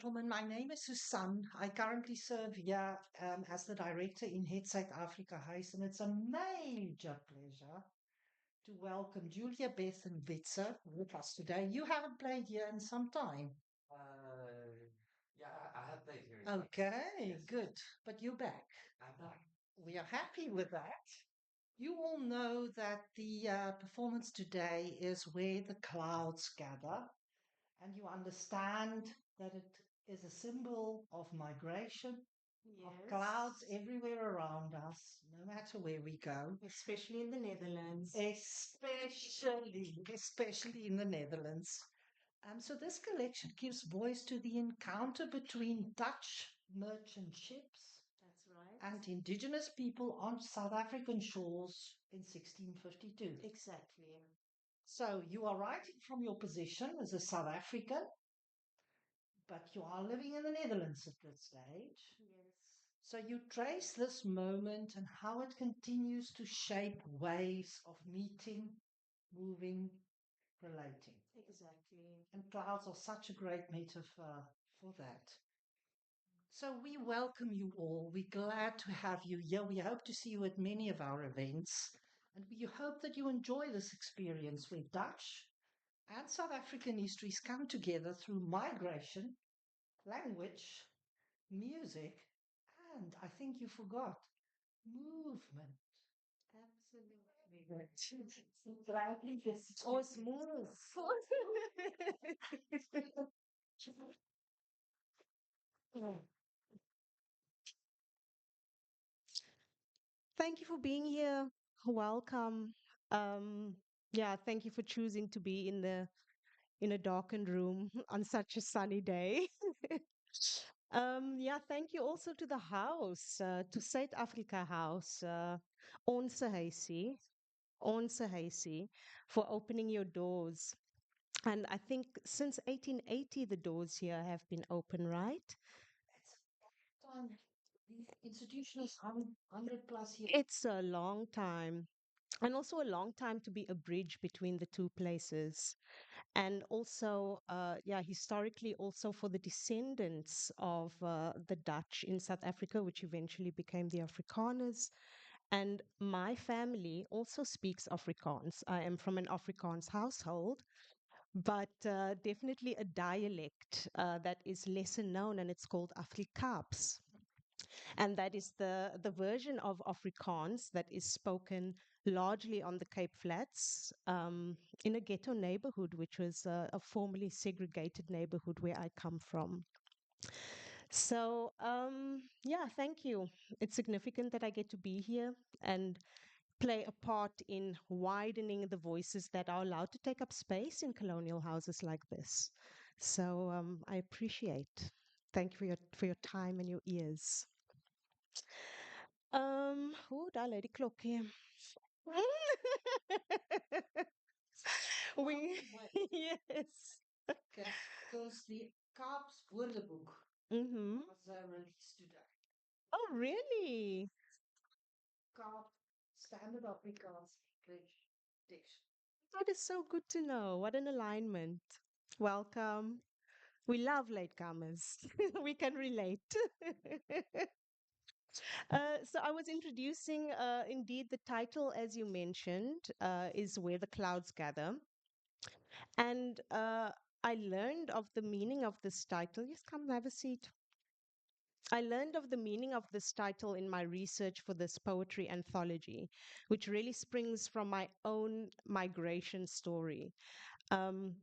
Gentlemen, my name is Susan. I currently serve here as the director in Zuid-Afrikahuis, and it's a major pleasure to welcome Julia-Beth and Wytze with us today. You haven't played here in some time. Yeah, I have played here in some. Okay, Yes, good. But you're back. I'm back. We are happy with that. You all know that the performance today is Where the Clouds Gather, and you understand that it is a symbol of migration, of clouds Yes, everywhere around us, no matter where we go, especially in the Netherlands. especially in the Netherlands. So this collection gives voice to the encounter between Dutch merchant ships That's right. and indigenous people on South African shores in 1652. Exactly. So you are writing from your position as a South African, but you are living in the Netherlands at this stage. Yes. So you trace this moment and how it continues to shape waves of meeting, moving, relating. Exactly. And clouds are such a great metaphor for that. So we welcome you all. We're glad to have you here. We hope to see you at many of our events. And we hope that you enjoy this experience where Dutch and South African histories come together through migration, language, music, and I think you forgot movement. Absolutely. Gladly, this was move. Thank you for being here. Welcome. Um, yeah, thank you for choosing to be in a darkened room on such a sunny day. Yeah, thank you also to the house, to Zuid-Afrikahuis, Onze Huisie, for opening your doors. And I think since 1880, the doors here have been open, right? It's time. The institution is 100 plus years. It's a long time. And also a long time to be a bridge between the two places. And also, yeah, historically, also for the descendants of the Dutch in South Africa, which eventually became the Afrikaners. And my family also speaks Afrikaans. I am from an Afrikaans household, but definitely a dialect that is lesser known, and it's called Afrikaans. And that is the version of Afrikaans that is spoken largely on the Cape Flats, in a ghetto neighborhood, which was a formerly segregated neighborhood where I come from. So, yeah, thank you. It's significant that I get to be here and play a part in widening the voices that are allowed to take up space in colonial houses like this. So, I appreciate. Thank you for your time and your ears. Oh, daar lê die klokkie. We yes. Because the Kaap's Woordeboek Mm-hmm. was released today. Oh, really? Kaap Standard Afrikaans English Dish. That is so good to know. What an alignment. Welcome. We love latecomers. We can relate. So I was introducing, indeed, the title, as you mentioned, is Where the Clouds Gather. And I learned of the meaning of this title. Yes, come have a seat. I learned of the meaning of this title in my research for this poetry anthology, which really springs from my own migration story. Um,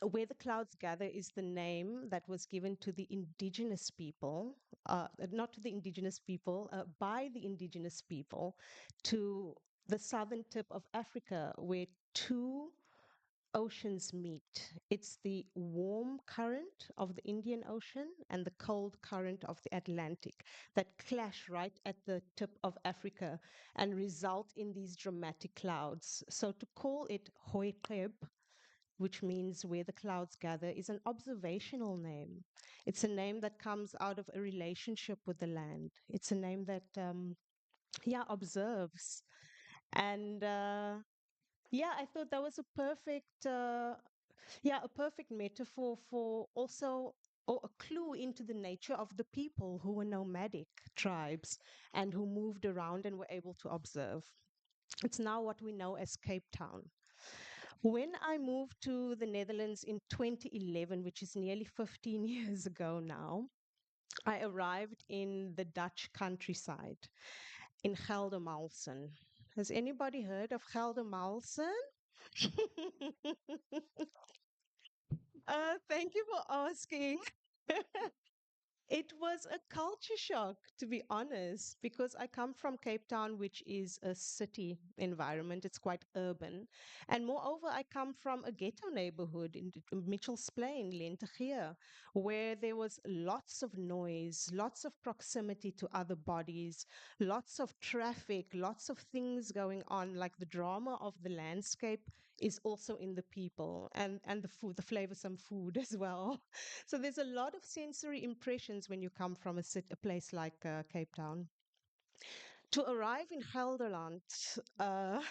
Where the Clouds Gather is the name that was given to the indigenous people, not to the indigenous people, by the indigenous people to the southern tip of Africa, where two oceans meet. It's the warm current of the Indian Ocean and the cold current of the Atlantic that clash right at the tip of Africa and result in these dramatic clouds. So to call it Hoiqeb, which means where the clouds gather, is an observational name. It's a name that comes out of a relationship with the land. It's a name that, yeah, observes. And yeah, I thought that was a perfect, yeah, a perfect metaphor for also or a clue into the nature of the people who were nomadic tribes and who moved around and were able to observe. It's now what we know as Cape Town. When I moved to the Netherlands in 2011, which is nearly 15 years ago now, I arrived in the Dutch countryside in Geldermalsen. Has anybody heard of Geldermalsen? Thank you for asking. It was a culture shock, to be honest, because I come from Cape Town, which is a city environment. It's quite urban. And moreover, I come from a ghetto neighborhood in Mitchell's Plain, Lentegeur, where there was lots of noise, lots of proximity to other bodies, lots of traffic, lots of things going on. Like the drama of the landscape is also in the people and the food, the flavorsome food as well. So there's a lot of sensory impressions when you come from a place like Cape Town. To arrive in Gelderland, uh,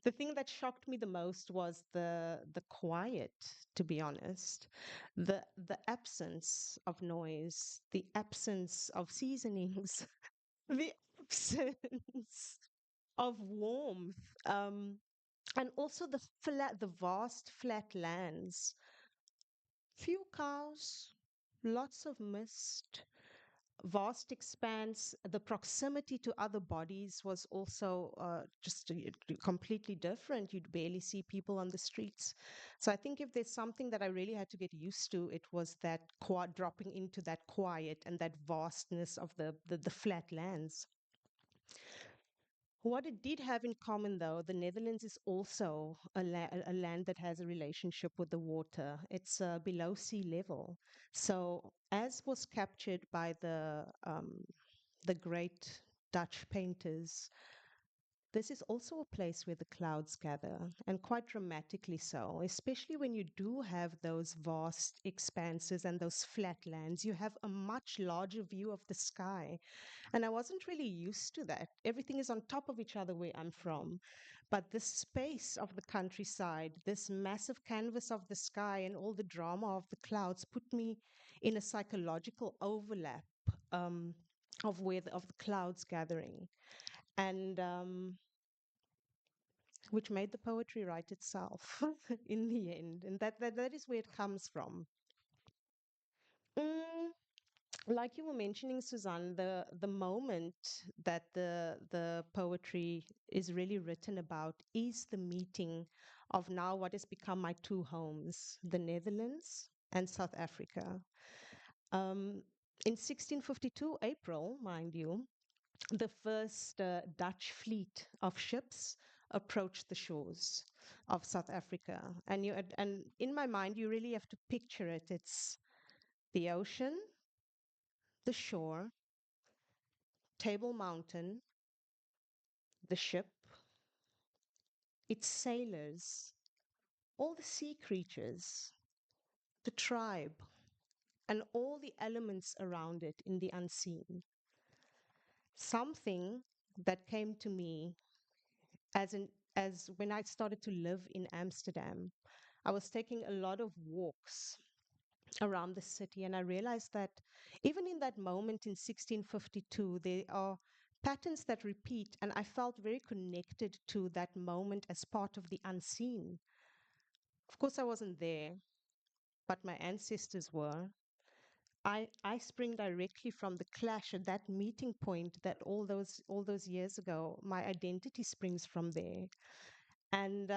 the thing that shocked me the most was the quiet. To be honest, the absence of noise, the absence of seasonings, the absence of warmth, and also the vast flat lands. Few cows, lots of mist, vast expanse. The proximity to other bodies was also just completely different. You'd barely see people on the streets. So I think if there's something that I really had to get used to, it was that dropping into that quiet and that vastness of the flat lands. What it did have in common, though, the Netherlands is also a land that has a relationship with the water. It's below sea level. So, as was captured by the great Dutch painters, this is also a place where the clouds gather, and quite dramatically so, especially when you do have those vast expanses and those flat lands. You have a much larger view of the sky, and I wasn't really used to that. Everything is on top of each other where I'm from. But the space of the countryside, this massive canvas of the sky, and all the drama of the clouds put me in a psychological overlap um, of the clouds gathering, and which made the poetry write itself in the end. And that is where it comes from. Mm, like you were mentioning, Suzanne, the moment that the poetry is really written about is the meeting of now what has become my two homes, the Netherlands and South Africa. Um, in 1652, April, mind you, the first Dutch fleet of ships approached the shores of South Africa, and in my mind, you really have to picture it. It's the ocean, the shore, Table Mountain, the ship, its sailors, all the sea creatures, the tribe, and all the elements around it in the unseen. Something that came to me as when I started to live in Amsterdam. I was taking a lot of walks around the city, and I realized that even in that moment in 1652, there are patterns that repeat, and I felt very connected to that moment as part of the unseen. Of course, I wasn't there, but my ancestors were. I spring directly from the clash at that meeting point that all those years ago. My identity springs from there, and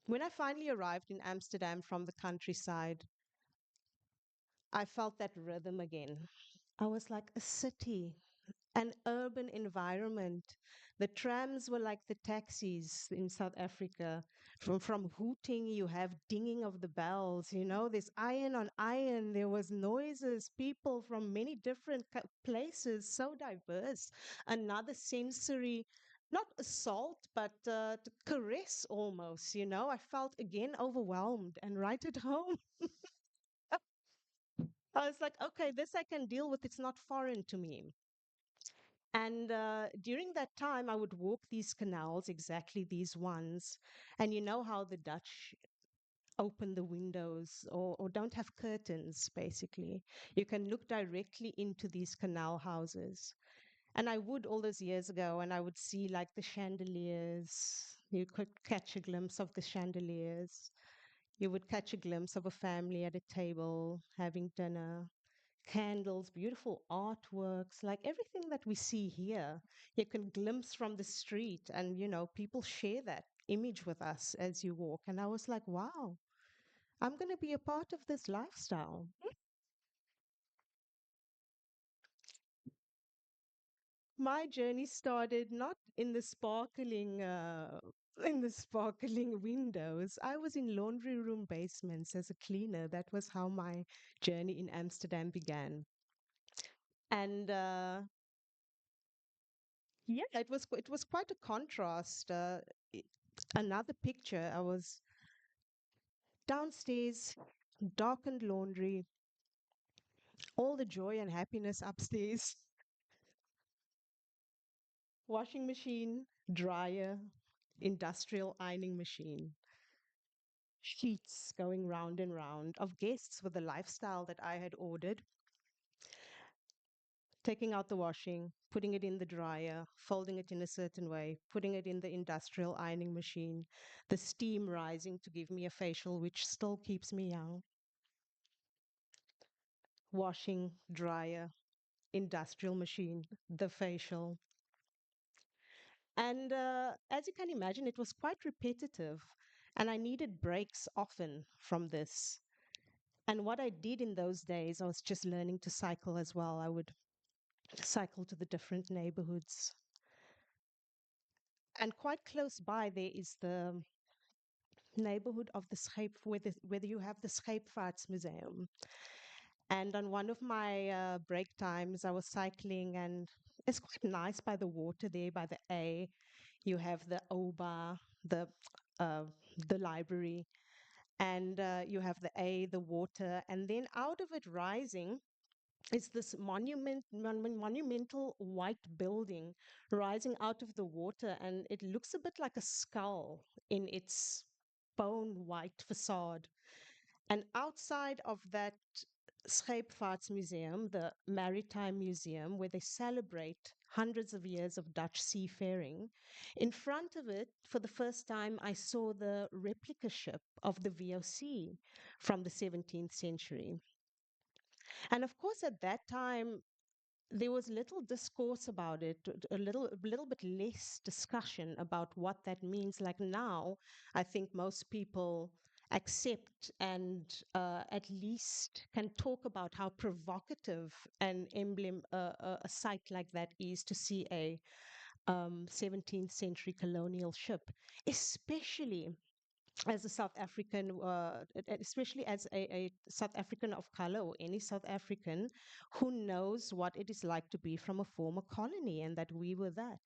when I finally arrived in Amsterdam from the countryside, I felt that rhythm again. I was like a city, an urban environment. The trams were like the taxis in South Africa. From hooting, you have dinging of the bells. There's iron on iron. There was noises, people from many different places, so diverse. Another sensory, not assault, but to caress almost. I felt again overwhelmed and right at home. I was like, okay, this I can deal with. It's not foreign to me. And during that time, I would walk these canals, exactly these ones. And you know how the Dutch open the windows or don't have curtains, basically. You can look directly into these canal houses. And I would all those years ago, and I would see like the chandeliers. You could catch a glimpse of the chandeliers. You would catch a glimpse of a family at a table having dinner, candles, beautiful artworks, like everything that we see here. You can glimpse from the street, and people share that image with us as you walk. And I was like, wow, I'm going to be a part of this lifestyle. My journey started not in the sparkling in the sparkling windows. I was in laundry room basements as a cleaner. That was how my journey in Amsterdam began. And yeah, it was quite a contrast. I- Another picture, I was downstairs, darkened laundry, all the joy and happiness upstairs, washing machine, dryer, industrial ironing machine, sheets going round and round of guests with the lifestyle that I had ordered, taking out the washing, putting it in the dryer, folding it in a certain way, putting it in the industrial ironing machine, the steam rising to give me a facial, which still keeps me young, washing, dryer, industrial machine, the facial. And as you can imagine, it was quite repetitive, and I needed breaks often from this. And what I did in those days, I was just learning to cycle as well. I would cycle to the different neighborhoods. And quite close by, there is the neighborhood of the Scheep, where you have the Scheepvaarts Museum. And on one of my break times, I was cycling, and it's quite nice by the water there, by the A. You have the OBA, uh, the library, and you have the A, the water, and then out of it rising is this monumental white building rising out of the water, and it looks a bit like a skull in its bone white facade. And outside of that Scheepvaartsmuseum, the Maritime Museum, where they celebrate hundreds of years of Dutch seafaring, in front of it, for the first time, I saw the replica ship of the VOC from the 17th century. And of course, at that time, there was little discourse about it, a little bit less discussion about what that means. Like now, I think most people accept and at least can talk about how provocative an emblem, a site like that is to see a 17th century colonial ship, especially as a South African, especially as a South African of color or any South African who knows what it is like to be from a former colony and that we were that.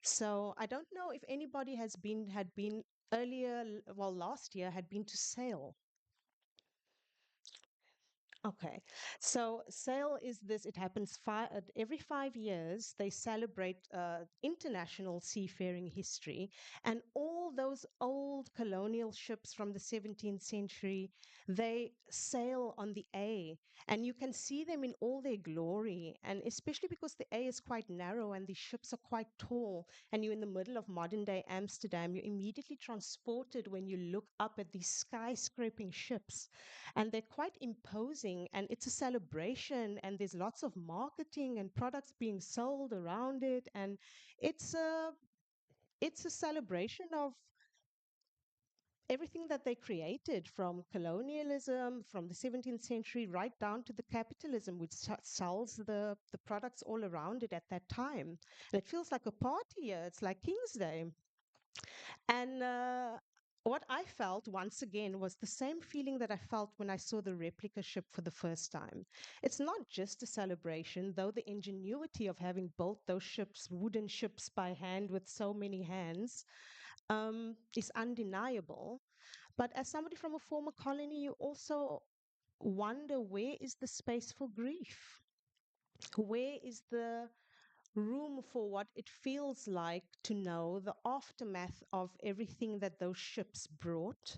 So I don't know if anybody had been earlier, well, last year had been to Sail. Okay. So sale is this, it happens every 5 years. They celebrate international seafaring history. And all those old colonial ships from the 17th century, they sail on the A. And you can see them in all their glory. And especially because the A is quite narrow and the ships are quite tall. And you're in the middle of modern day Amsterdam, you're immediately transported when you look up at these skyscraping ships, and they're quite imposing, and it's a celebration, and there's lots of marketing and products being sold around it, and it's a it's a celebration of everything that they created, from colonialism from the 17th century right down to the capitalism which sells the products all around it at that time. And it feels like a party here. It's like King's Day. And what I felt once again was the same feeling that I felt when I saw the replica ship for the first time. It's not just a celebration, though the ingenuity of having built those ships, wooden ships by hand with so many hands, is undeniable. But as somebody from a former colony, you also wonder, where is the space for grief? Where is the room for what it feels like to know the aftermath of everything that those ships brought,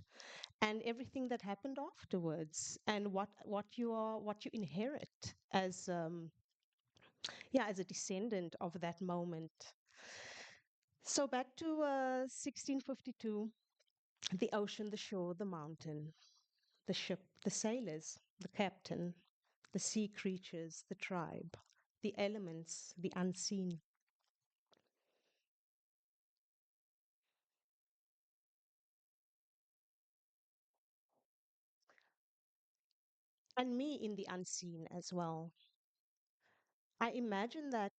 and everything that happened afterwards, and what you inherit as yeah, as a descendant of that moment. So back to 1652, the ocean, the shore, the mountain, the ship, the sailors, the captain, the sea creatures, the tribe, the elements, the unseen. And me in the unseen as well. I imagine that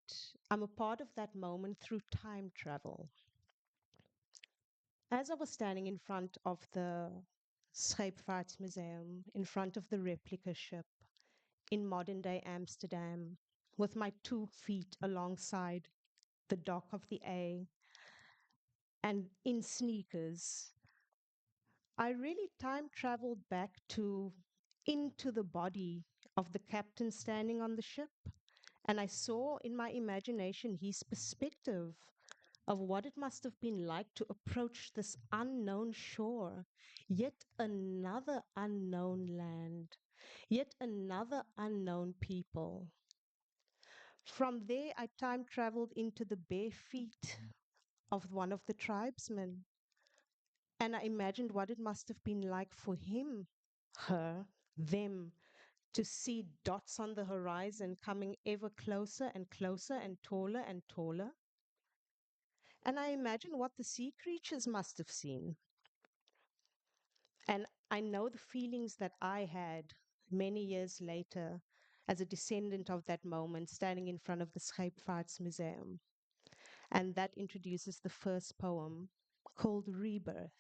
I'm a part of that moment through time travel. As I was standing in front of the Scheepvaartmuseum, in front of the replica ship in modern day Amsterdam, with my 2 feet alongside the dock of the A and in sneakers, I really time traveled back to into the body of the captain standing on the ship. And I saw in my imagination his perspective of what it must have been like to approach this unknown shore, yet another unknown land, yet another unknown people. From there, I time traveled into the bare feet of one of the tribesmen, and I imagined what it must have been like for him, her, them, to see dots on the horizon coming ever closer and closer and taller. And I imagine what the sea creatures must have seen. And I know the feelings that I had many years later as a descendant of that moment, standing in front of the Scheepvaartmuseum. And that introduces the first poem called Rebirth.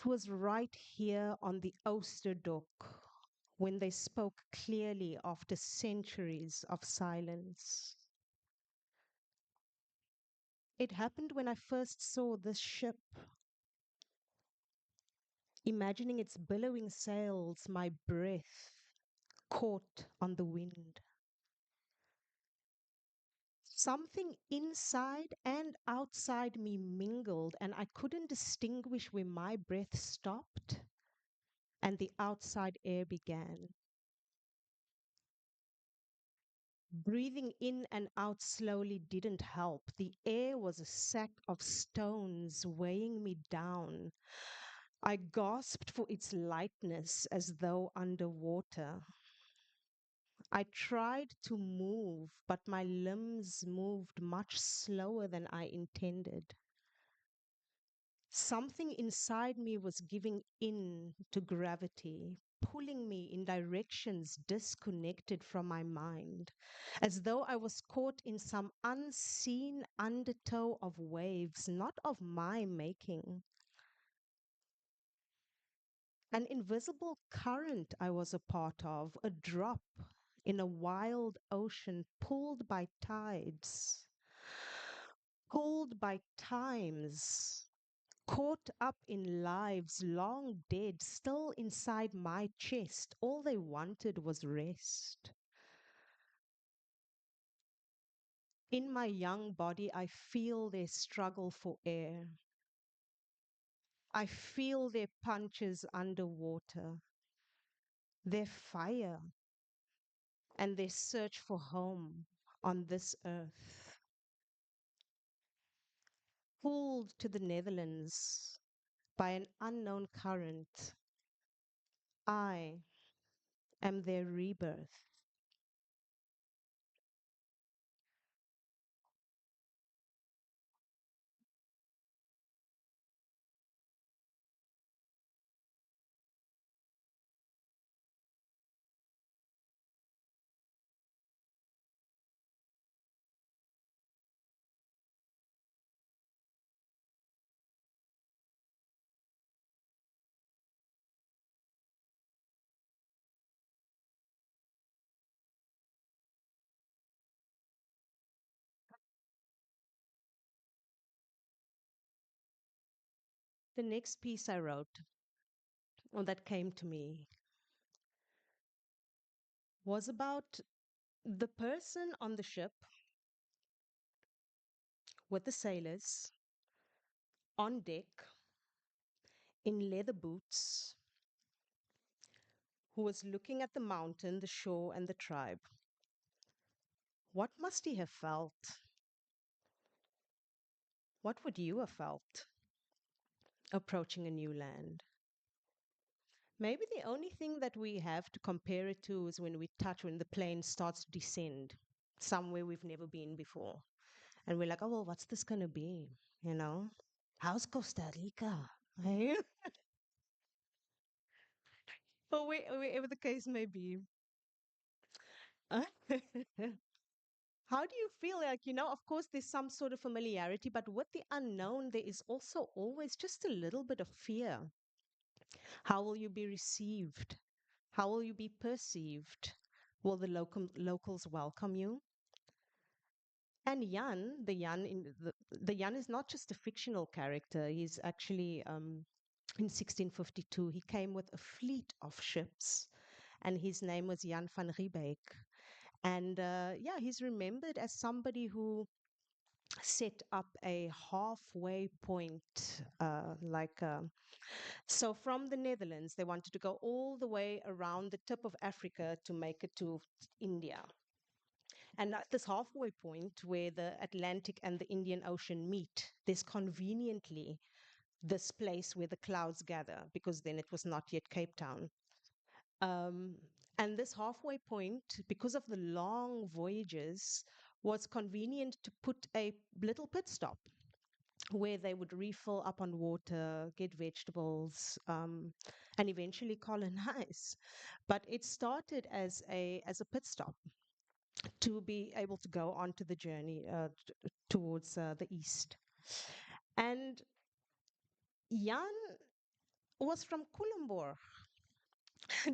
It was right here on the Oosterdok when they spoke clearly after centuries of silence. It happened when I first saw this ship, imagining its billowing sails, my breath caught on the wind. Something inside and outside me mingled, and I couldn't distinguish where my breath stopped and the outside air began. Breathing in and out slowly didn't help. The air was a sack of stones weighing me down. I gasped for its lightness as though underwater. I tried to move, but my limbs moved much slower than I intended. Something inside me was giving in to gravity, pulling me in directions disconnected from my mind, as though I was caught in some unseen undertow of waves, not of my making. An invisible current I was a part of, a drop in a wild ocean pulled by tides, pulled by times, caught up in lives long dead, still inside my chest. All they wanted was rest. In my young body, I feel their struggle for air. I feel their punches underwater, their fire, and their search for home on this earth. Pulled to the Netherlands by an unknown current, I am their rebirth. the next piece I wrote, or that came to me, was about the person on the ship with the sailors on deck in leather boots who was looking at the mountain, the shore, and the tribe. What must he have felt? What would you have felt approaching a new land? Maybe the only thing that we have to compare it to is when we touch, when the plane starts to descend somewhere we've never been before. And we're like, oh, well, what's this going to be? You know, how's Costa Rica? Eh? Or wherever the case may be. How do you feel? Like, of course, there's some sort of familiarity, but with the unknown, there is also always just a little bit of fear. How will you be received? How will you be perceived? Will the locals welcome you? And Jan, the Jan is not just a fictional character. He's actually in 1652 he came with a fleet of ships, and his name was Jan van Riebeek. And yeah, he's remembered as somebody who set up a halfway point, so from the Netherlands, they wanted to go all the way around the tip of Africa to make it to India. And at this halfway point where the Atlantic and the Indian Ocean meet, there's conveniently this place where the clouds gather, because then it was not yet Cape Town. Um, and this halfway point, because of the long voyages, was convenient to put a little pit stop where they would refill up on water, get vegetables, and eventually colonize. But it started as a pit stop to be able to go onto the journey towards the east. And Jan was from Colombo,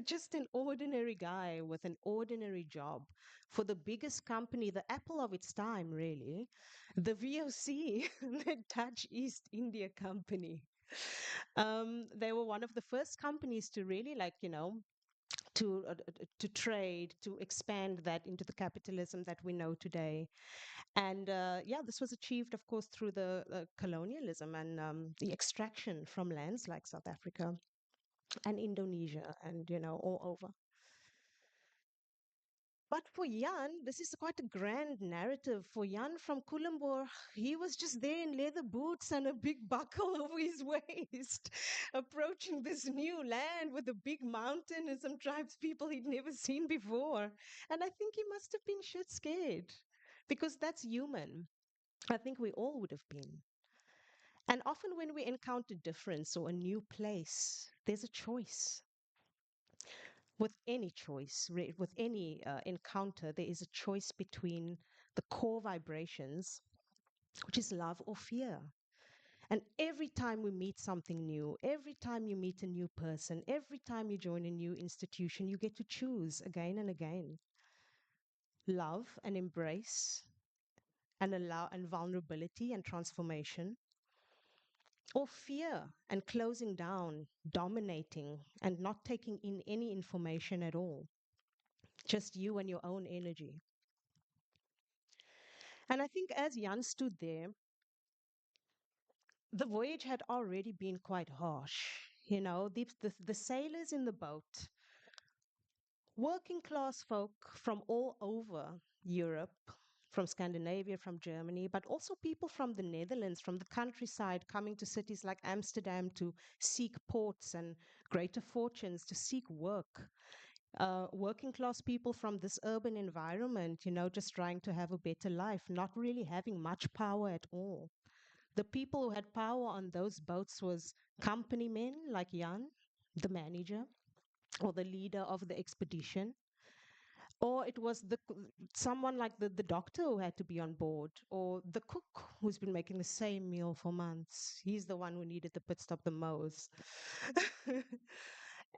just an ordinary guy with an ordinary job for the biggest company, the apple of its time, really, the VOC, the Dutch East India Company. They were one of the first companies to really, to trade, to expand that into the capitalism that we know today. And yeah, this was achieved, of course, through the colonialism and the extraction from lands like South Africa and Indonesia and, all over. But for Jan, this is quite a grand narrative. For Jan from Colombo, he was just there in leather boots and a big buckle over his waist, approaching this new land with a big mountain and some tribes people he'd never seen before. And I think he must have been shit scared, because that's human. I think we all would have been. And often when we encounter difference or a new place, there's a choice. With any choice, with any encounter, there is a choice between the core vibrations, which is love or fear. And every time we meet something new, every time you meet a new person, every time you join a new institution, you get to choose again and again. Love and embrace and allow and vulnerability and transformation, or fear and closing down, dominating, and not taking in any information at all, just you and your own energy. And I think as Jan stood there, the voyage had already been quite harsh. The sailors in the boat, working class folk from all over Europe, from Scandinavia, from Germany, but also people from the Netherlands, from the countryside, coming to cities like Amsterdam to seek ports and greater fortunes, to seek work. Working class people from this urban environment, just trying to have a better life, not really having much power at all. The people who had power on those boats was company men like Jan, the manager, or the leader of the expedition, or it was someone like the doctor who had to be on board, or the cook who's been making the same meal for months. He's the one who needed the pit stop the most.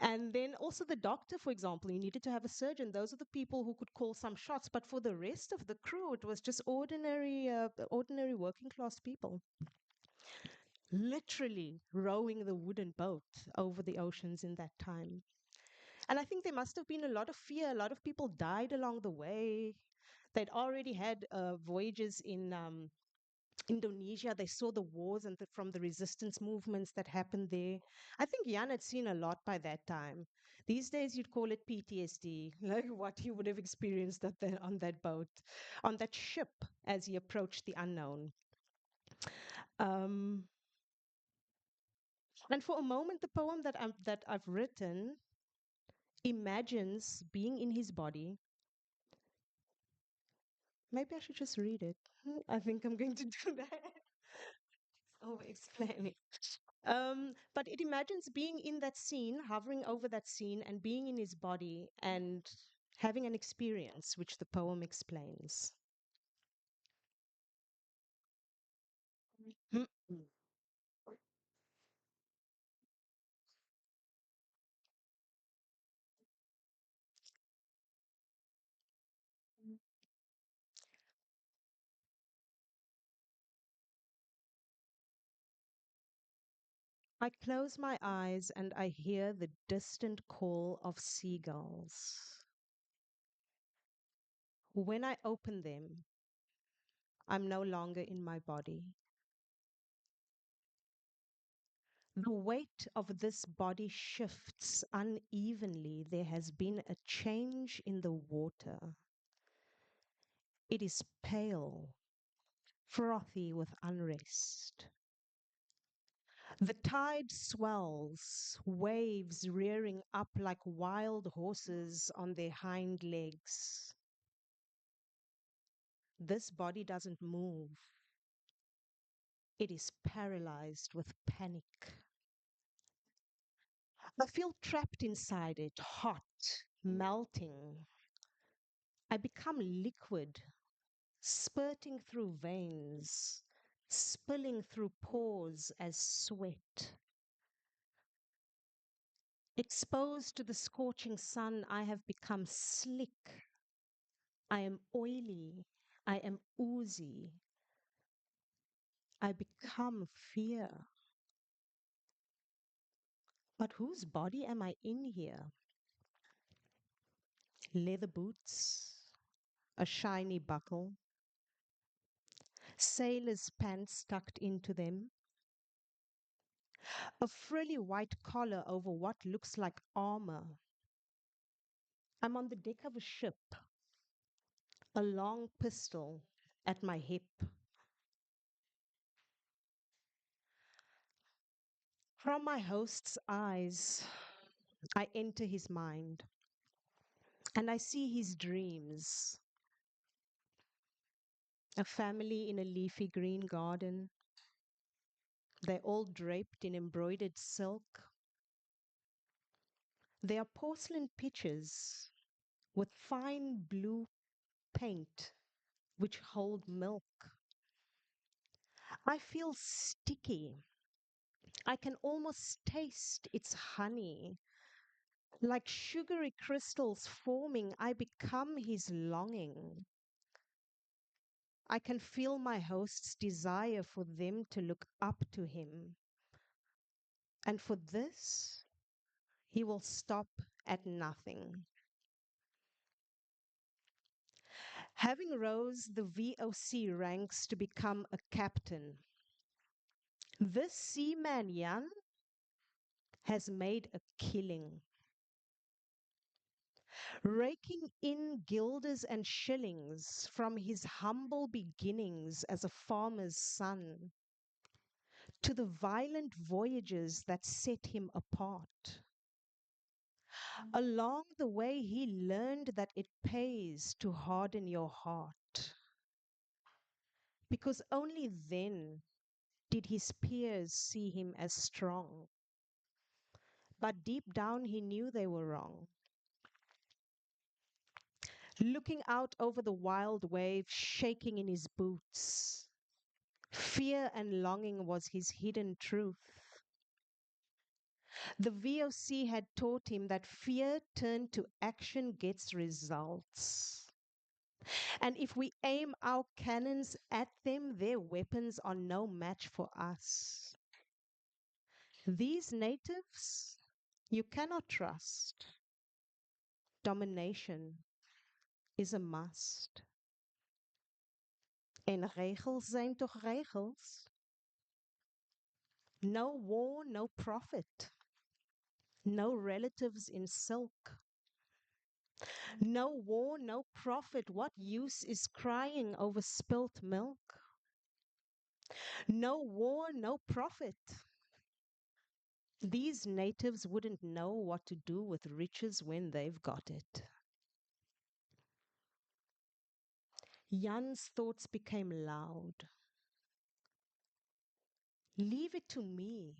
And then also the doctor, for example, you needed to have a surgeon. Those are the people who could call some shots. But for the rest of the crew, it was just ordinary working class people. literally rowing the wooden boat over the oceans in that time. And I think there must have been a lot of fear. A lot of people died along the way. They'd already had voyages in Indonesia. They saw the wars and from the resistance movements that happened there. I think Jan had seen a lot by that time. These days, you'd call it PTSD, like what he would have experienced on that boat, on that ship as he approached the unknown. Um, and for a moment, the poem that I've written imagines being in his body. Maybe I should just read it. I think I'm going to do that. Over explaining. But it imagines being in that scene, hovering over that scene, and being in his body and having an experience, which the poem explains. I close my eyes and I hear the distant call of seagulls. When I open them, I'm no longer in my body. The weight of this body shifts unevenly. There has been a change in the water. It is pale, frothy with unrest. The tide swells, waves rearing up like wild horses on their hind legs. This body doesn't move. It is paralyzed with panic. I feel trapped inside it, hot, melting. I become liquid, spurting through veins, spilling through pores as sweat. Exposed to the scorching sun, I have become slick. I am oily. I am oozy. I become fear. But whose body am I in here? Leather boots, a shiny buckle, sailor's pants tucked into them, a frilly white collar over what looks like armor. I'm on the deck of a ship, a long pistol at my hip. From my host's eyes, I enter his mind and I see his dreams. A family in a leafy green garden. They're all draped in embroidered silk. They are porcelain pitchers with fine blue paint which hold milk. I feel sticky. I can almost taste its honey. Like sugary crystals forming, I become his longing. I can feel my host's desire for them to look up to him. And for this, he will stop at nothing. Having rose the VOC ranks to become a captain, this seaman Jan has made a killing. Raking in guilders and shillings from his humble beginnings as a farmer's son to the violent voyages that set him apart. Along the way, he learned that it pays to harden your heart, because only then did his peers see him as strong. But deep down, he knew they were wrong. Looking out over the wild waves, shaking in his boots, fear and longing was his hidden truth. The VOC had taught him that fear turned to action gets results. And if we aim our cannons at them, their weapons are no match for us. These natives you cannot trust. Domination is a must. En regels zijn toch regels? No war, no profit. No relatives in silk. No war, no profit. What use is crying over spilt milk? No war, no profit. These natives wouldn't know what to do with riches when they've got it. Jan's thoughts became loud. Leave it to me.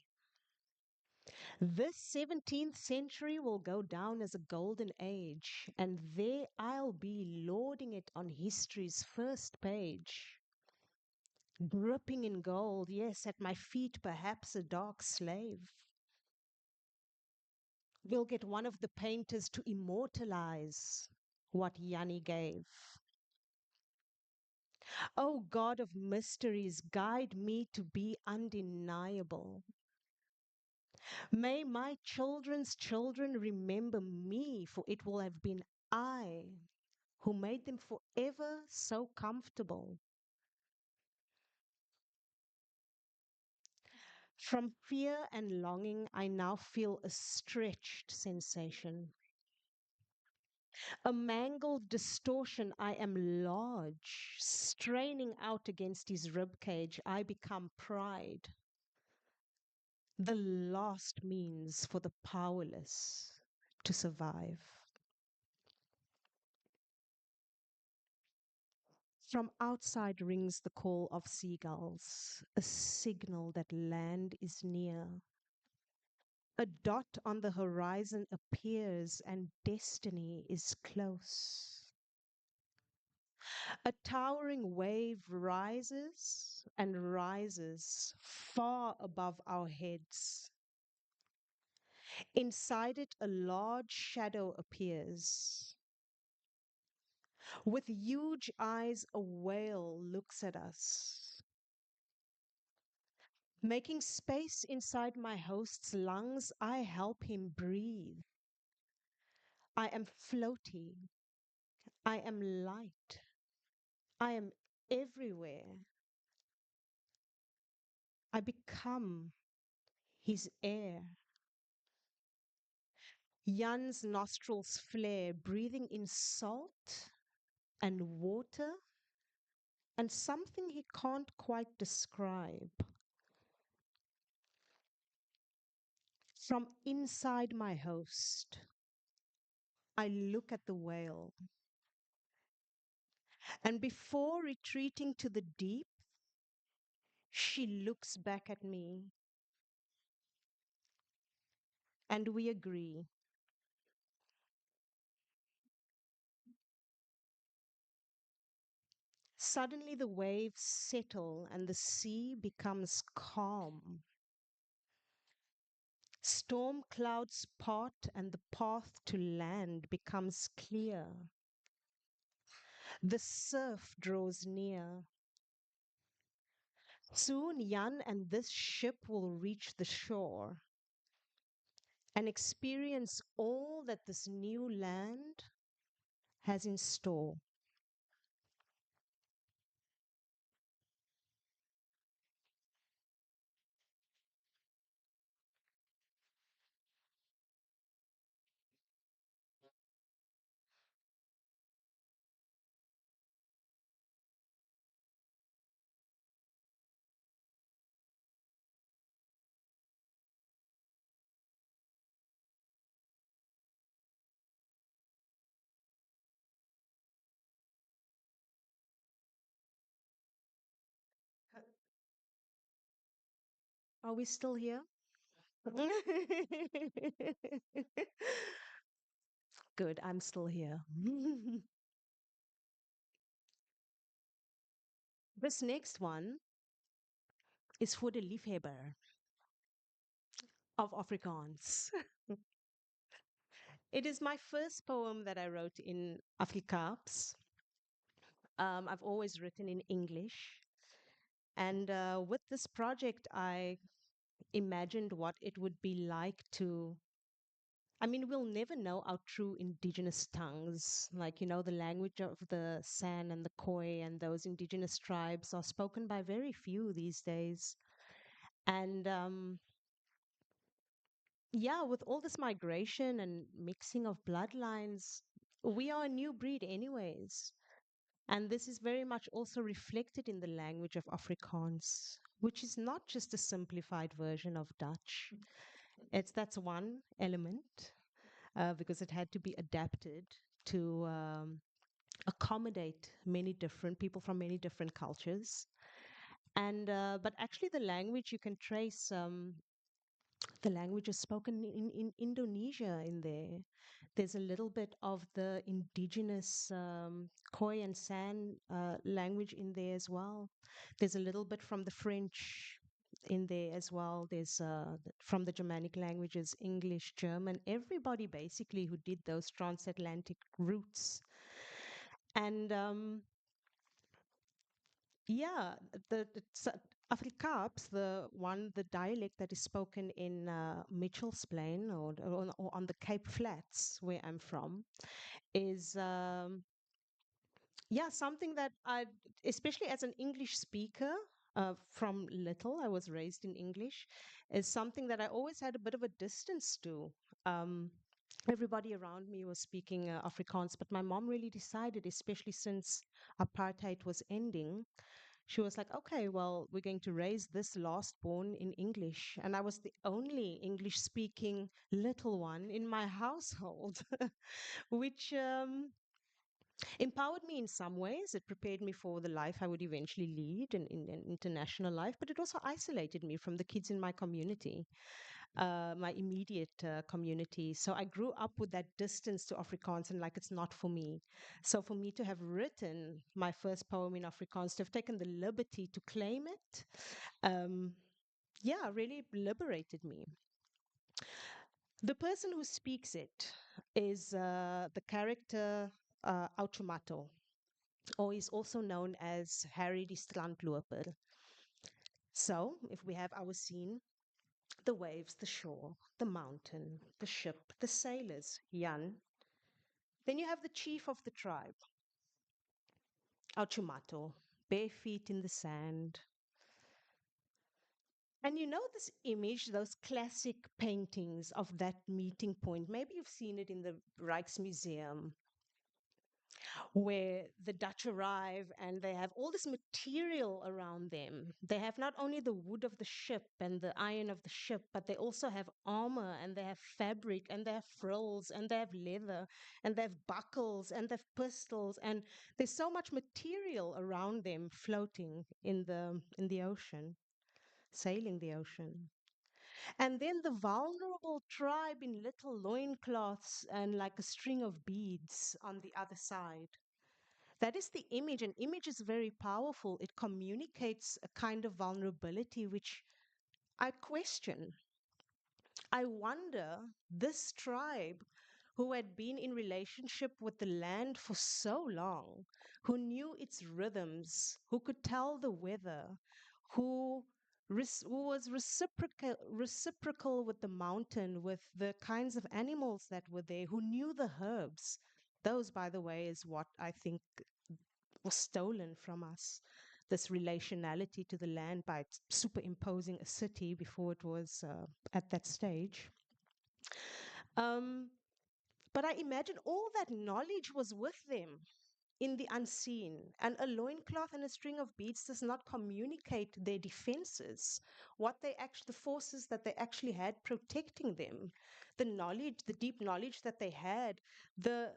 This 17th century will go down as a golden age, and there I'll be lauding it on history's first page. Dripping in gold, yes, at my feet perhaps a dark slave. We'll get one of the painters to immortalize what Yanni gave. Oh God of mysteries, guide me to be undeniable. May my children's children remember me, for it will have been I who made them forever so comfortable. From fear and longing, I now feel a stretched sensation. A mangled distortion, I am large. Straining out against his rib cage, I become pride. The last means for the powerless to survive. From outside rings the call of seagulls, a signal that land is near. A dot on the horizon appears and destiny is close. A towering wave rises and rises far above our heads. Inside it, a large shadow appears. With huge eyes, a whale looks at us. Making space inside my host's lungs, I help him breathe. I am floaty. I am light. I am everywhere. I become his air. Jan's nostrils flare, breathing in salt and water and something he can't quite describe. From inside my host, I look at the whale. And before retreating to the deep, she looks back at me. And we agree. Suddenly the waves settle and the sea becomes calm. Storm clouds part and the path to land becomes clear. The surf draws near. Soon Jan and this ship will reach the shore and experience all that this new land has in store. Are we still here? Good, I'm still here. This next one is for the liefhebber of Afrikaans. It is my first poem that I wrote in Afrikaans. I've always written in English. And with this project, I imagined what it would be like to. I mean, we'll never know our true indigenous tongues. Like, the language of the San and the Khoi and those indigenous tribes are spoken by very few these days. And yeah, with all this migration and mixing of bloodlines, we are a new breed, anyways. And this is very much also reflected in the language of Afrikaans, which is not just a simplified version of Dutch. That's one element, because it had to be adapted to accommodate many different people from many different cultures. And but actually, the language you can trace. The language is spoken in Indonesia in there. There's a little bit of the indigenous Khoi and San language in there as well. There's a little bit from the French in there as well. There's from the Germanic languages, English, German, everybody basically who did those transatlantic routes. And yeah, Afrikaans, the dialect that is spoken in Mitchell's Plain or on the Cape Flats where I'm from, is yeah, something that especially as an English speaker, from little, I was raised in English, is something that I always had a bit of a distance to. Um, Everybody around me was speaking Afrikaans, but my mom really decided, especially since apartheid was ending, she was like, okay, well, we're going to raise this last born in English. And I was the only English speaking little one in my household, which empowered me in some ways. It prepared me for the life I would eventually lead in an international life, but it also isolated me from the kids in my community, my immediate community. So I grew up with that distance to Afrikaans and like it's not for me. So for me to have written my first poem in Afrikaans, to have taken the liberty to claim it, um, yeah, really liberated me. The person who speaks it is the character Automato, or is also known as Harry die Strandloper. So, if we have our scene, the waves, the shore, the mountain, the ship, the sailors, Jan. Then you have the chief of the tribe, Auchumato, bare feet in the sand. And you know this image, those classic paintings of that meeting point. Maybe you've seen it in the Rijksmuseum, where the Dutch arrive and they have all this material around them. They have not only the wood of the ship and the iron of the ship, but they also have armor and they have fabric and they have frills and they have leather and they have buckles and they have pistols, and there's so much material around them floating in the ocean, sailing the ocean. And then the vulnerable tribe in little loincloths and like a string of beads on the other side. That is the image, and image is very powerful. It communicates a kind of vulnerability which I question. I wonder, this tribe who had been in relationship with the land for so long, who knew its rhythms, who could tell the weather, who who was reciprocal with the mountain, with the kinds of animals that were there, who knew the herbs. Those, by the way, is what I think was stolen from us. This relationality to the land by superimposing a city before it was at that stage. Um, but I imagine all that knowledge was with them in the unseen. And a loincloth and a string of beads does not communicate their defenses, what they actually, the forces that they actually had protecting them, the knowledge, the deep knowledge that they had, the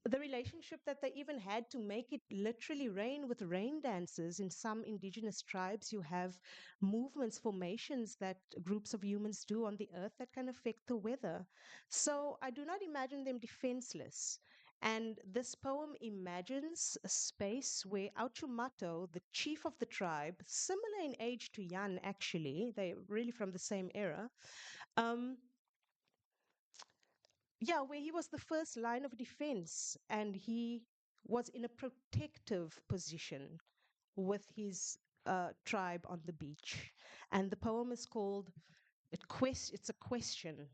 the relationship that they even had to make it literally rain with rain dances. In some indigenous tribes, you have movements, formations that groups of humans do on the earth that can affect the weather. So I do not imagine them defenseless. And this poem imagines a space where Auchumato, the chief of the tribe, similar in age to Jan, actually, they're really from the same era, um, yeah, where he was the first line of defense and he was in a protective position with his tribe on the beach. And the poem is called, it's a question.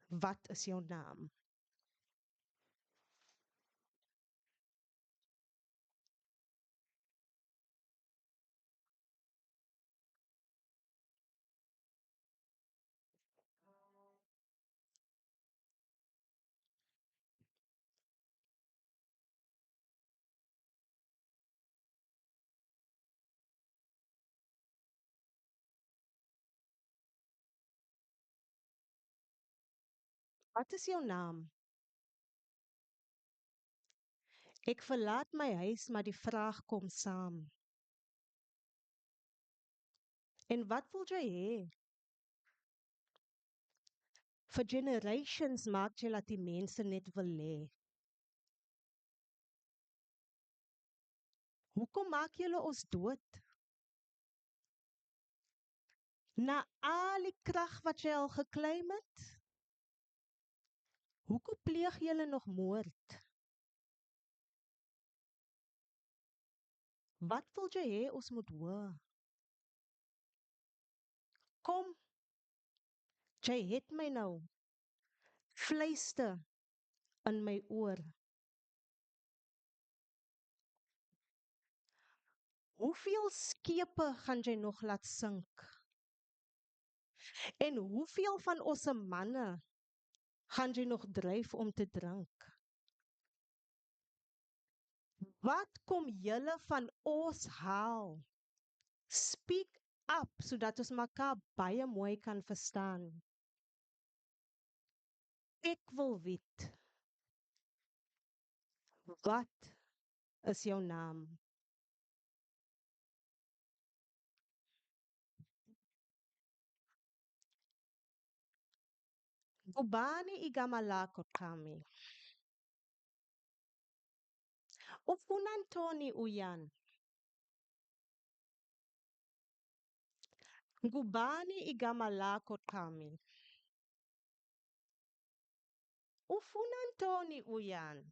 Wat is jou naam? Wat is jou naam? Ek verlaat my huis, maar die vraag kom saam. En wat wil jy hê? For generations maak jy dat die mense net wil lê. Hoekom maak julle ons dood? Na al die krag wat jy al geklaim het? Hoekom pleeg julle nog moord? Wat wil jy hê ons moet hoor? Kom, jy het my nou. Fluister in my oor. Hoeveel skepe gaan jy nog laat sink? En hoeveel van ons manne gaan jy nog dryf om te drink? Wat kom julle van ons haal? Speak up, sodat ons mekaar baie mooi kan verstaan. Ek wil weet, wat is jou naam? Ubani igama lako Qami? Ufuna ntoni uyan? Ngubani igama lako Qami? Ufuna ntoni uyan?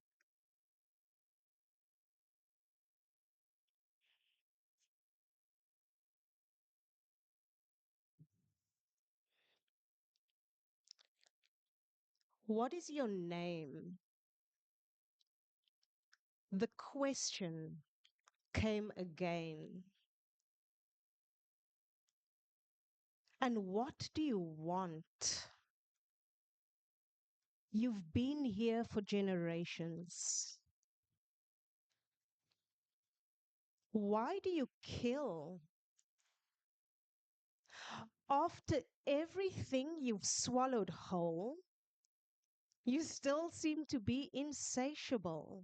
What is your name? The question came again. And what do you want? You've been here for generations. Why do you kill? After everything you've swallowed whole, you still seem to be insatiable.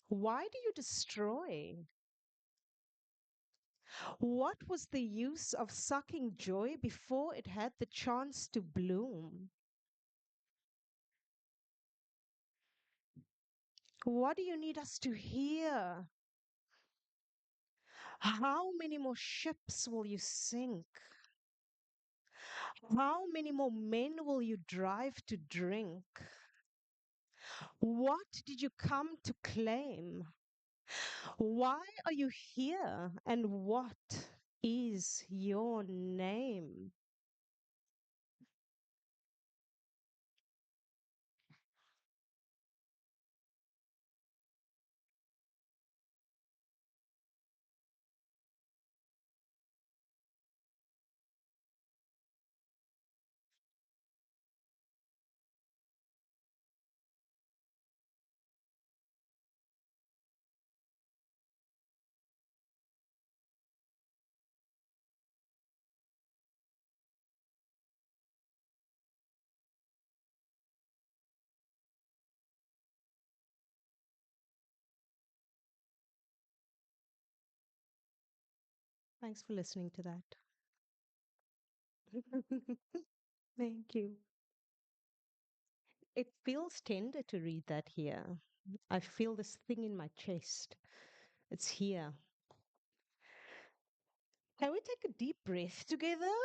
Why do you destroy? What was the use of sucking joy before it had the chance to bloom? What do you need us to hear? How many more ships will you sink? How many more men will you drive to drink? What did you come to claim? Why are you here? And what is your name? Thanks for listening to that. Thank you. It feels tender to read that here. I feel this thing in my chest. It's here. Can we take a deep breath together?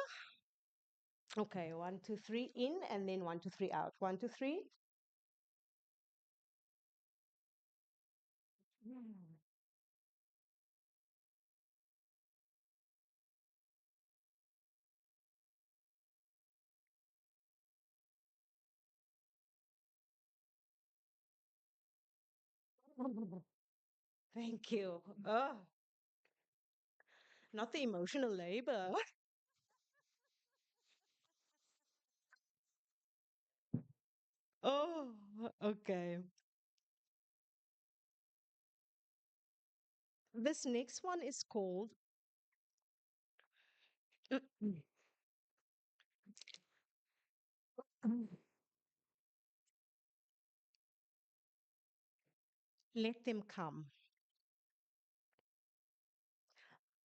Okay, 1, 2, 3 in, and then 1, 2, 3 out. 1, 2, 3. Thank you. Oh, not the emotional labor. Oh, okay. This next one is called Let Them Come.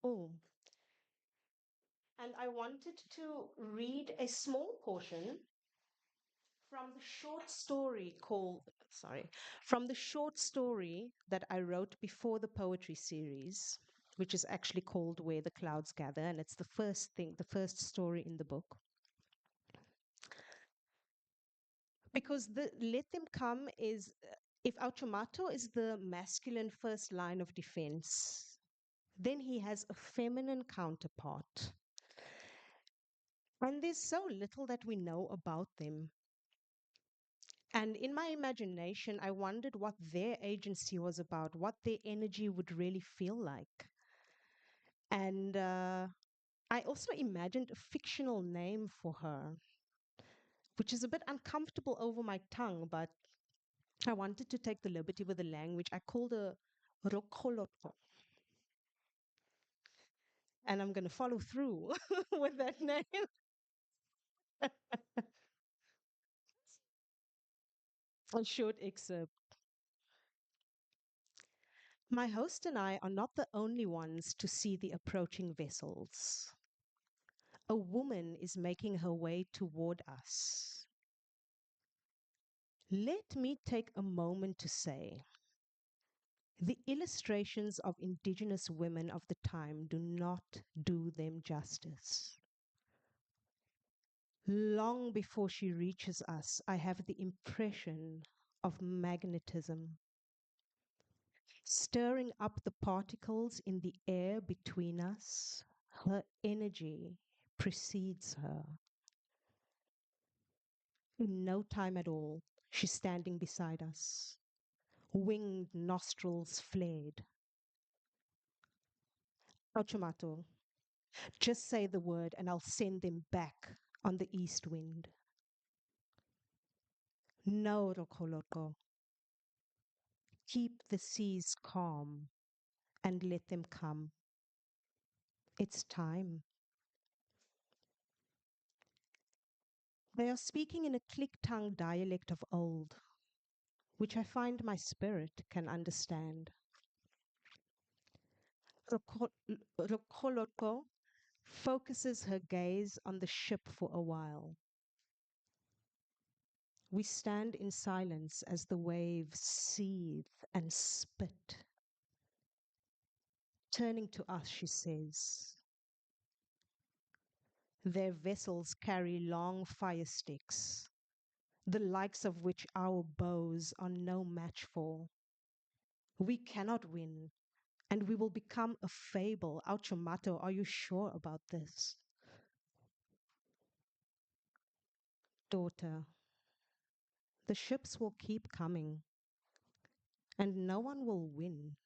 Oh, and I wanted to read a small portion from the short story called, sorry, from the short story that I wrote before the poetry series, which is actually called Where the Clouds Gather, and it's the first thing, the first story in the book. Because the Let Them Come is, if Automato is the masculine first line of defense, then he has a feminine counterpart. And there's so little that we know about them. And in my imagination, I wondered what their agency was about, what their energy would really feel like. And I also imagined a fictional name for her, which is a bit uncomfortable over my tongue, but I wanted to take the liberty with the language. I called her Rokholotko. And I'm going to follow through with that name. A short excerpt. My host and I are not the only ones to see the approaching vessels. A woman is making her way toward us. Let me take a moment to say the illustrations of indigenous women of the time do not do them justice. Long before she reaches us, I have the impression of magnetism, stirring up the particles in the air between us. Her energy precedes her. In no time at all, she's standing beside us, winged nostrils flared. Ochamato, just say the word and I'll send them back on the east wind. No, Rokoloko. Keep the seas calm and let them come. It's time. They are speaking in a click-tongue dialect of old, which I find my spirit can understand. Rokoloko focuses her gaze on the ship for a while. We stand in silence as the waves seethe and spit. Turning to us, she says, their vessels carry long fire sticks, the likes of which our bows are no match for. We cannot win, and we will become a fable. Auchomato, are you sure about this? Daughter, the ships will keep coming, and no one will win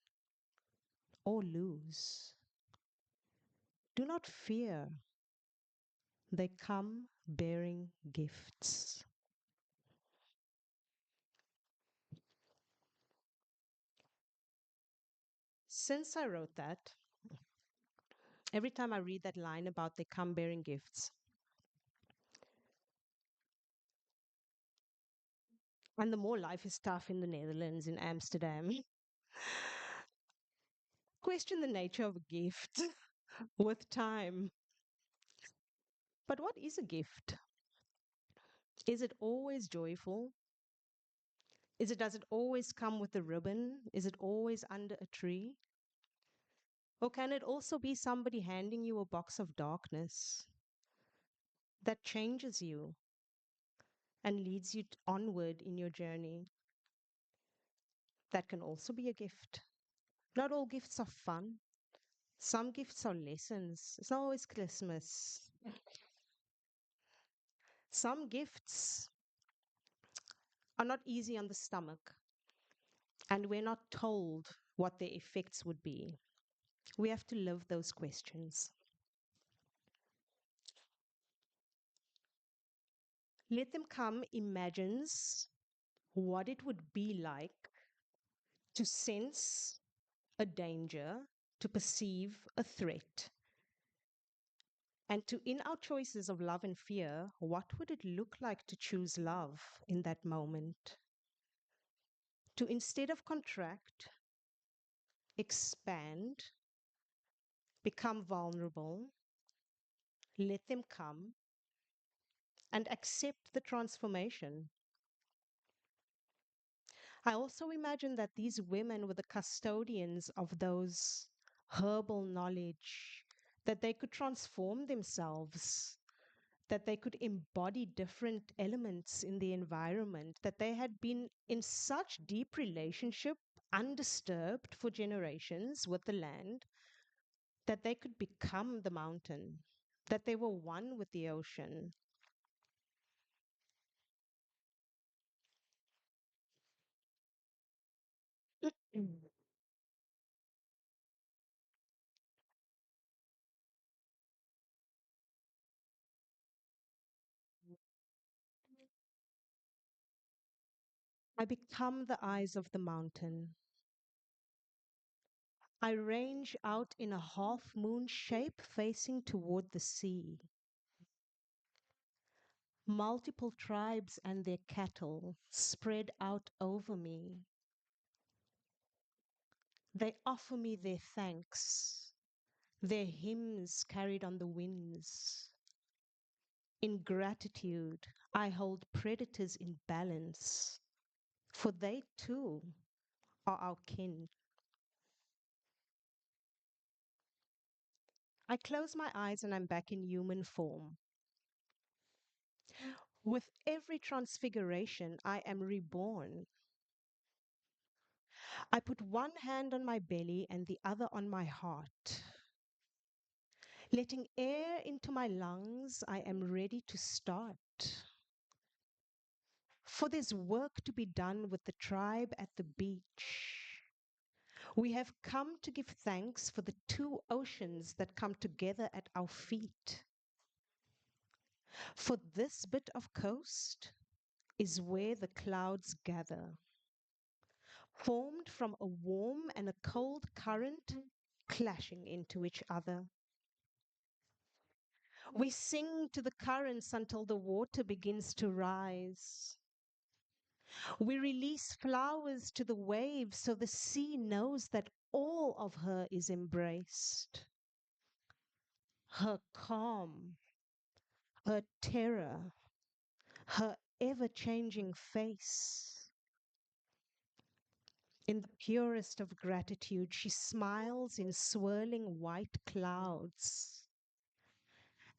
or lose. Do not fear. They come bearing gifts. Since I wrote that, every time I read that line about they come bearing gifts, and the more life is tough in the Netherlands, in Amsterdam, question the nature of a gift with time. But what is a gift? Is it always joyful? Does it always come with a ribbon? Is it always under a tree? Or can it also be somebody handing you a box of darkness that changes you and leads you onward in your journey? That can also be a gift. Not all gifts are fun. Some gifts are lessons. It's not always Christmas. Some gifts are not easy on the stomach. and we're not told what their effects would be. We have to live those questions. Let Them Come imagines what it would be like to sense a danger, to perceive a threat, and to, in our choices of love and fear, what would it look like to choose love in that moment? To instead of contract, expand, become vulnerable, let them come, and accept the transformation. I also imagine that these women were the custodians of those herbal knowledge, that they could transform themselves, that they could embody different elements in the environment, that they had been in such deep relationship, undisturbed for generations with the land, that they could become the mountain, that they were one with the ocean. I become the eyes of the mountain. I range out in a half moon shape facing toward the sea. Multiple tribes and their cattle spread out over me. They offer me their thanks, their hymns carried on the winds. In gratitude, I hold predators in balance, for they too are our kin. I close my eyes and I'm back in human form. With every transfiguration, I am reborn. I put one hand on my belly and the other on my heart. Letting air into my lungs, I am ready to start. For there's work to be done with the tribe at the beach. We have come to give thanks for the two oceans that come together at our feet. For this bit of coast is where the clouds gather, formed from a warm and a cold current clashing into each other. We sing to the currents until the water begins to rise. We release flowers to the waves so the sea knows that all of her is embraced. Her calm, her terror, her ever-changing face. In the purest of gratitude, she smiles in swirling white clouds.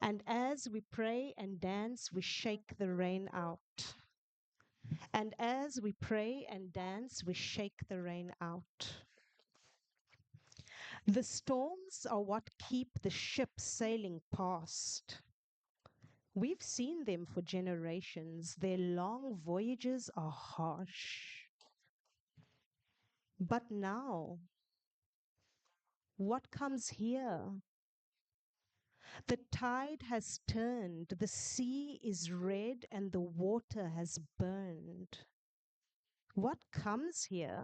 And as we pray and dance, we shake the rain out. And as we pray and dance, we shake the rain out. The storms are what keep the ship sailing past. We've seen them for generations. Their long voyages are harsh. But now, what comes here? The tide has turned, the sea is red, and the water has burned. What comes here?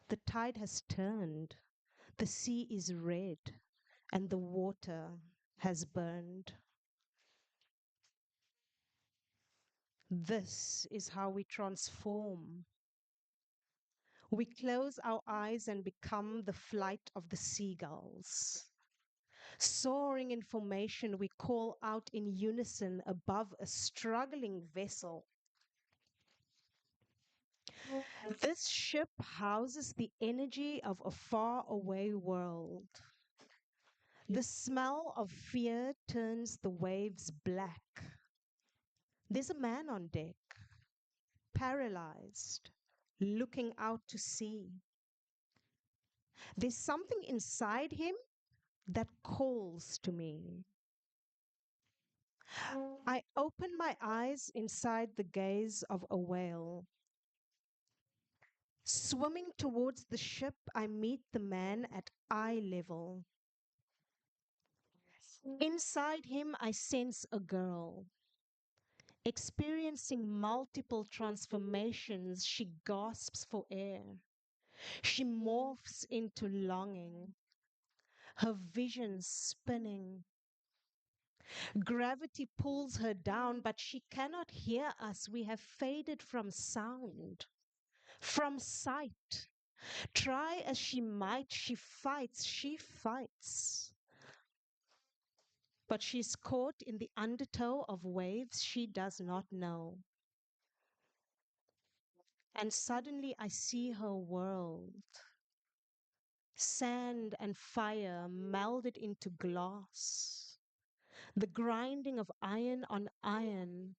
The tide has turned, the sea is red, and the water has burned. This is how we transform. We close our eyes and become the flight of the seagulls. Soaring in formation, we call out in unison above a struggling vessel. This ship houses the energy of a faraway world. The smell of fear turns the waves black. There's a man on deck, paralyzed, looking out to sea. There's something inside him that calls to me. I open my eyes inside the gaze of a whale. Swimming towards the ship, I meet the man at eye level. Inside him, I sense a girl. Experiencing multiple transformations, she gasps for air. She morphs into longing, her vision spinning. Gravity pulls her down, but she cannot hear us. We have faded from sound, from sight. Try as she might, she fights, she fights. But she's caught in the undertow of waves she does not know. And suddenly I see her world. Sand and fire melded into glass. The grinding of iron on iron.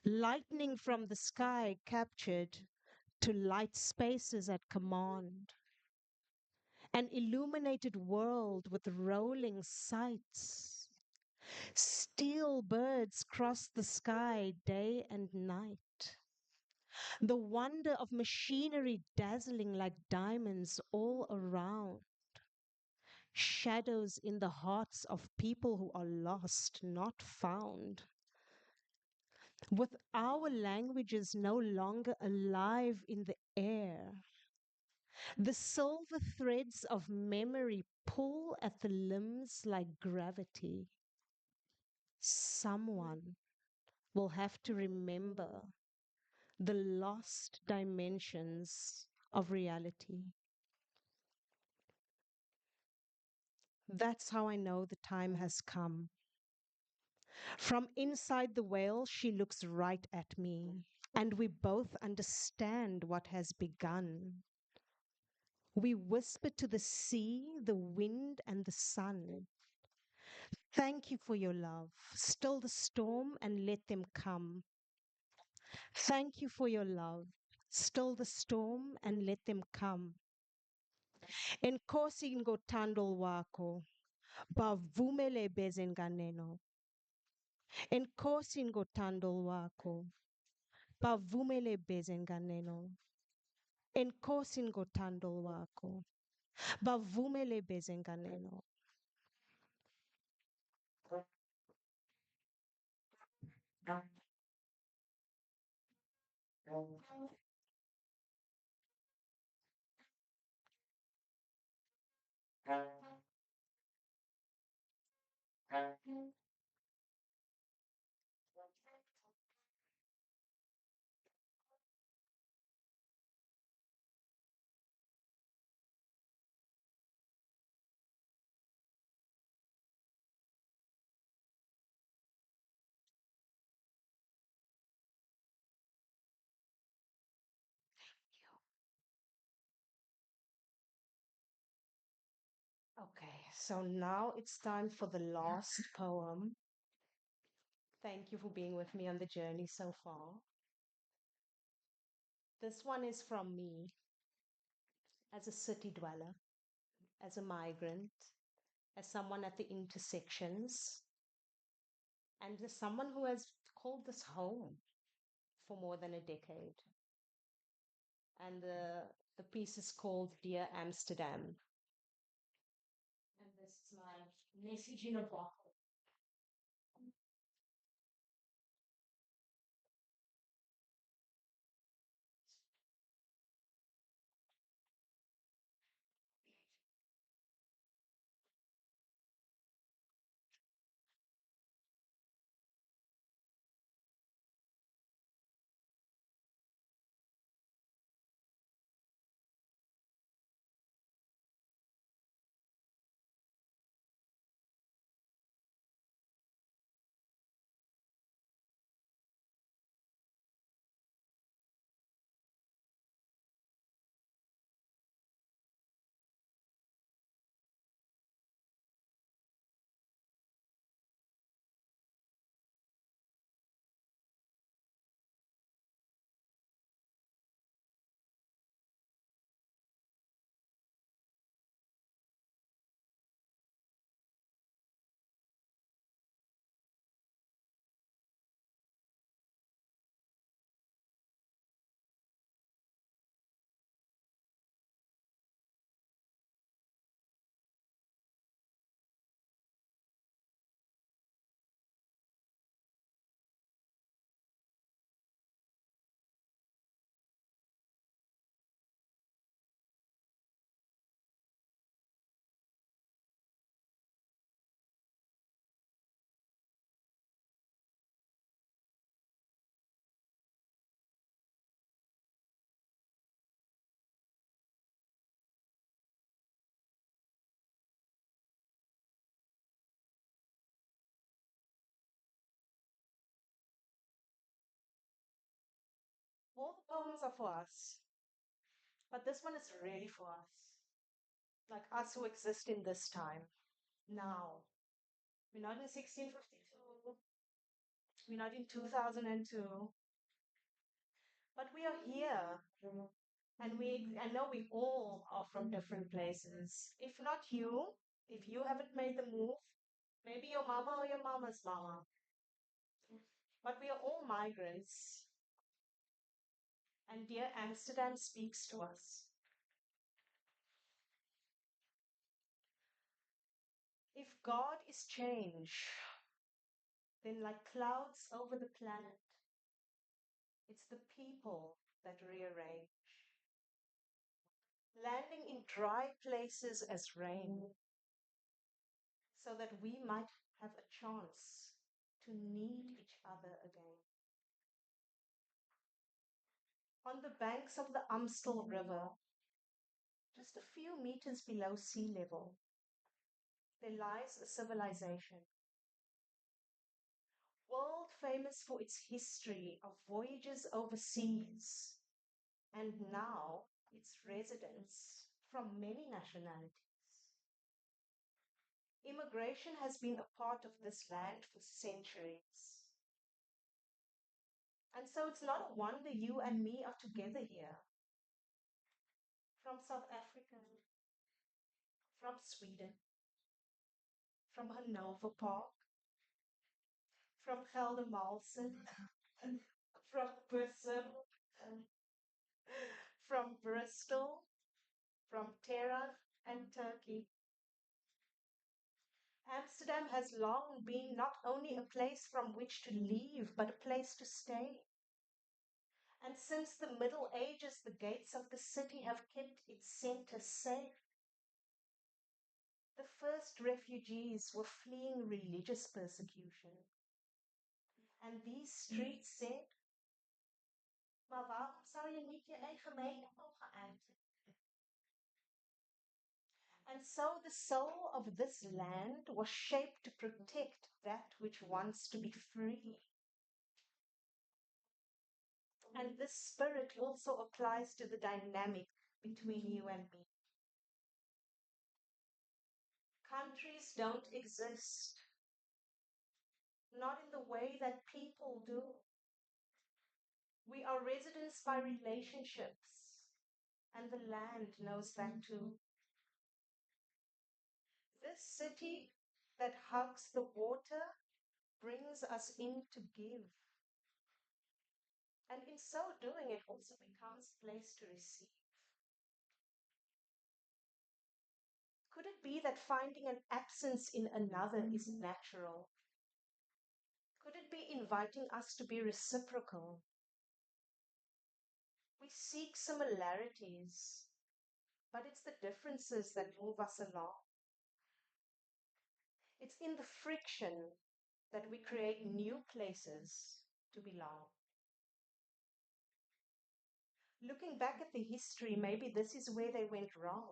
Lightning from the sky captured to light spaces at command. An illuminated world with rolling sights. Steel birds cross the sky day and night. The wonder of machinery dazzling like diamonds all around. Shadows in the hearts of people who are lost, not found. With our languages no longer alive in the air, the silver threads of memory pull at the limbs like gravity. Someone will have to remember the lost dimensions of reality. That's how I know the time has come. From inside the whale, she looks right at me, and we both understand what has begun. We whisper to the sea, the wind, and the sun. Thank you for your love. Still the storm and let them come. Thank you for your love. Still the storm and let them come. Enkosi ngothando lwakho, bavumele bezenganeno. Enkosi ngothando lwakho, bavumele bezenganeno. Enkosi ngothando lwakho, bavumele bezenganeno. Okay, so now it's time for the last poem. Thank you for being with me on the journey so far. This one is from me as a city dweller, as a migrant, as someone at the intersections, and as someone who has called this home for more than a decade. And the piece is called Dear Amsterdam. And this is my message in a bottle. poems are for us, but this one is really for us, like us who exist in this time, now. We're not in 1652, we're not in 2002, but we are here. And I know we all are from different places. If not you, if you haven't made the move, maybe your mama or your mama's mama. But we are all migrants. And dear Amsterdam speaks to us. If God is change, then like clouds over the planet, it's the people that rearrange, landing in dry places as rain, so that we might have a chance to need each other again. On the banks of the Amstel River, just a few meters below sea level, there lies a civilization, world famous for its history of voyages overseas, and now its residents from many nationalities. Immigration has been a part of this land for centuries. And so it's not a wonder you and me are together here. From South Africa, from Sweden, from Hanover Park, from Geldermalsen, from Bussum, from Bristol, from Tehran and Turkey. Amsterdam has long been not only a place from which to leave, but a place to stay. And since the Middle Ages, the gates of the city have kept its center safe. The first refugees were fleeing religious persecution. And these streets said, maar waarom zou je niet je eigen mening mogen uiten? And so the soul of this land was shaped to protect that which wants to be free. And this spirit also applies to the dynamic between you and me. Countries don't exist, not in the way that people do. We are residents by relationships, and the land knows that too. This city that hugs the water brings us in to give. And in so doing, it also becomes a place to receive. Could it be that finding an absence in another is natural? Could it be inviting us to be reciprocal? We seek similarities, but it's the differences that move us along. It's in the friction that we create new places to belong. Looking back at the history, maybe this is where they went wrong.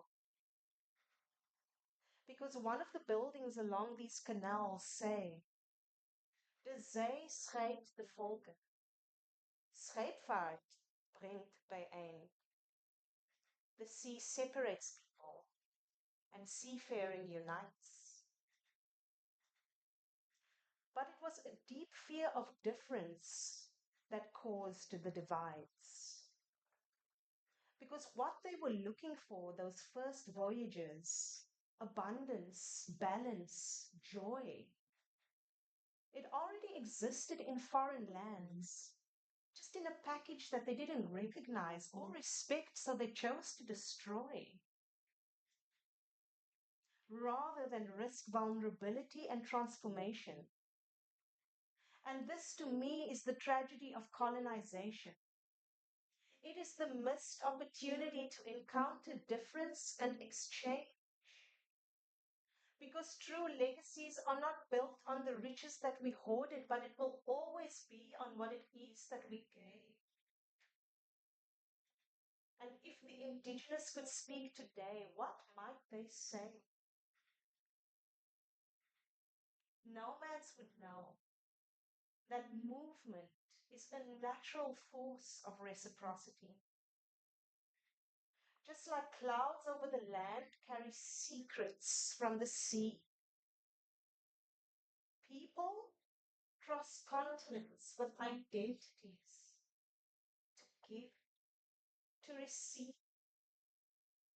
Because one of the buildings along these canals say, de zee scheidt de volken. Scheepvaart brengt bijeen. The sea separates people, and seafaring unites. But it was a deep fear of difference that caused the divides. Because what they were looking for, those first voyages, abundance, balance, joy, it already existed in foreign lands, just in a package that they didn't recognize or respect, so they chose to destroy. Rather than risk vulnerability and transformation. And this, to me, is the tragedy of colonization. It is the missed opportunity to encounter difference and exchange. Because true legacies are not built on the riches that we hoarded, but it will always be on what it is that we gave. And if the indigenous could speak today, what might they say? Nomads would know that movement is a natural force of reciprocity. Just like clouds over the land carry secrets from the sea, people cross continents with identities to give, to receive,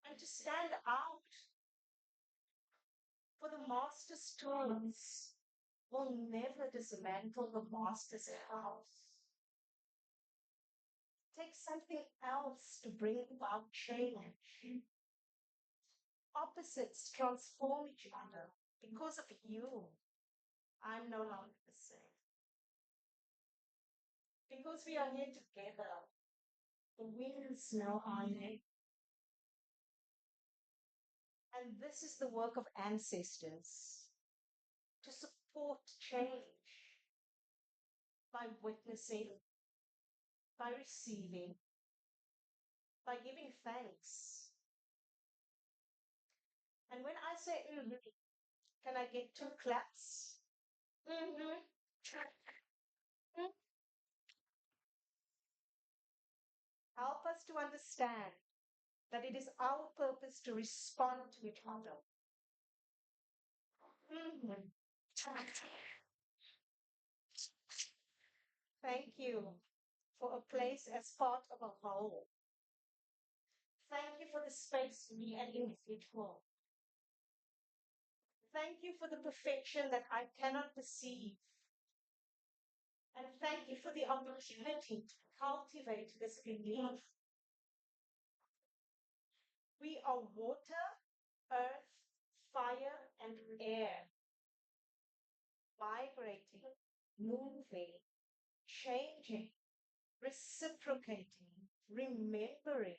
and to stand out. For the master's tools will never dismantle the master's house. Take something else to bring about change. Opposites transform each other. Because of you, I'm no longer the same. Because we are here together, the winds know our name. And this is the work of ancestors to support change by witnessing, by receiving, by giving thanks. And when I say, can I get 2 claps? Mm-hmm. Help us to understand that it is our purpose to respond to each other. Thank you for a place as part of a whole. Thank you for the space to be an individual. Thank you for the perfection that I cannot perceive. And thank you for the opportunity to cultivate this belief. We are water, earth, fire, and air. Vibrating, moving, changing, reciprocating, remembering,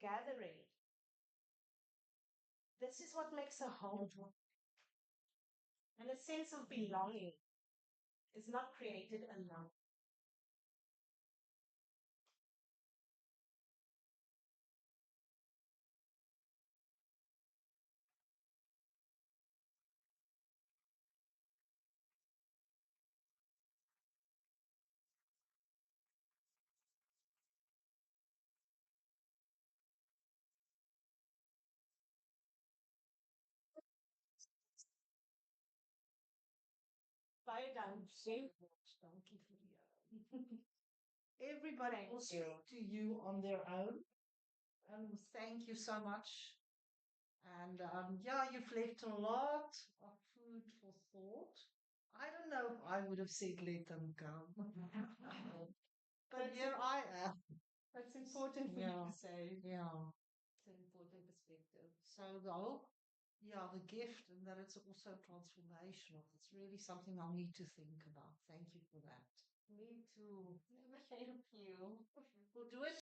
gathering. This is what makes a home. And a sense of belonging is not created alone. Baie dankie. Dankie vir jou. Everybody will speak to you on their own. Thank you so much. And yeah, you've left a lot of food for thought. I don't know if I would have said let them come. But here I am. That's important for you Yeah. to say. Yeah. It's an important perspective. So the whole, yeah, the gift and that it's also transformational. It's really something I'll need to think about. Thank you for that. Me too. Thank you. We'll do it